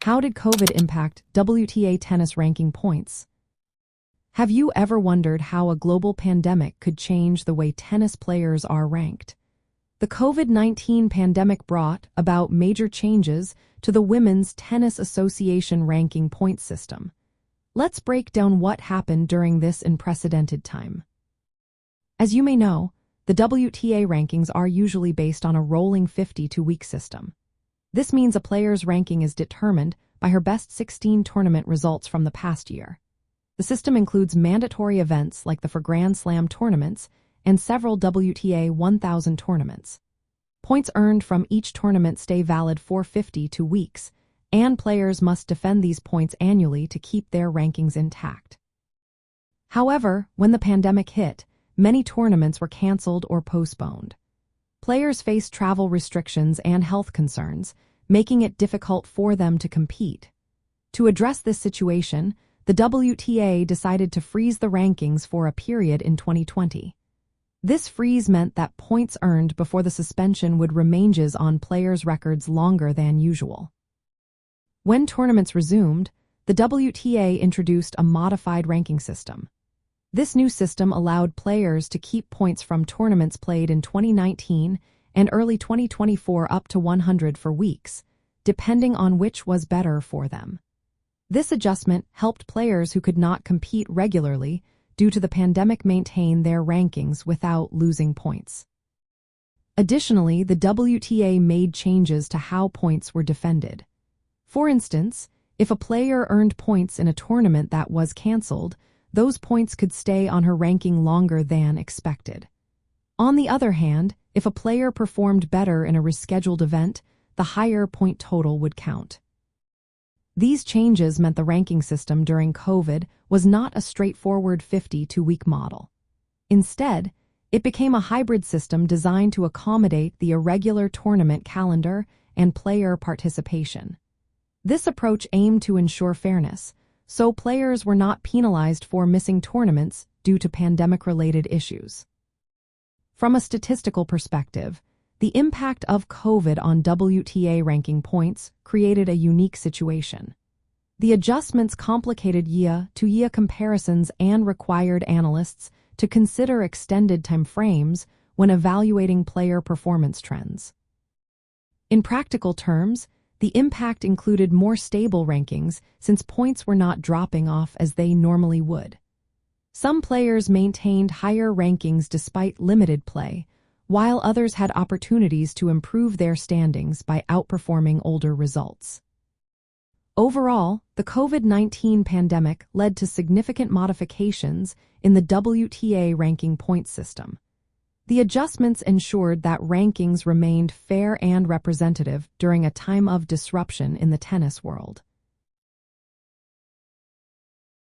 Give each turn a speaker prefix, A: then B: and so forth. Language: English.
A: How did COVID impact WTA tennis ranking points? Have you ever wondered how a global pandemic could change the way tennis players are ranked? The COVID-19 pandemic brought about major changes to the Women's Tennis Association ranking point system. Let's break down what happened during this unprecedented time. As you may know, the WTA rankings are usually based on a rolling 52-week system. This means a player's ranking is determined by her best 16 tournament results from the past year. The system includes mandatory events like the Grand Slam tournaments and several WTA 1000 tournaments. Points earned from each tournament stay valid for 52 weeks, and players must defend these points annually to keep their rankings intact. However, when the pandemic hit, many tournaments were canceled or postponed. Players faced travel restrictions and health concerns, making it difficult for them to compete. To address this situation, the WTA decided to freeze the rankings for a period in 2020. This freeze meant that points earned before the suspension would remain on players' records longer than usual. When tournaments resumed, the WTA introduced a modified ranking system. This new system allowed players to keep points from tournaments played in 2019 and early 2024 up to 100 for weeks, depending on which was better for them. This adjustment helped players who could not compete regularly due to the pandemic maintain their rankings without losing points. Additionally, the WTA made changes to how points were defended. For instance, if a player earned points in a tournament that was canceled, those points could stay on her ranking longer than expected. On the other hand, if a player performed better in a rescheduled event, the higher point total would count. These changes meant the ranking system during COVID was not a straightforward 52-week model. Instead, it became a hybrid system designed to accommodate the irregular tournament calendar and player participation. This approach aimed to ensure fairness, so players were not penalized for missing tournaments due to pandemic-related issues. From a statistical perspective, the impact of COVID on WTA ranking points created a unique situation. The adjustments complicated year-to-year comparisons and required analysts to consider extended time frames when evaluating player performance trends. In practical terms, the impact included more stable rankings since points were not dropping off as they normally would. Some players maintained higher rankings despite limited play, while others had opportunities to improve their standings by outperforming older results. Overall, the COVID-19 pandemic led to significant modifications in the WTA ranking point system. The adjustments ensured that rankings remained fair and representative during a time of disruption in the tennis world.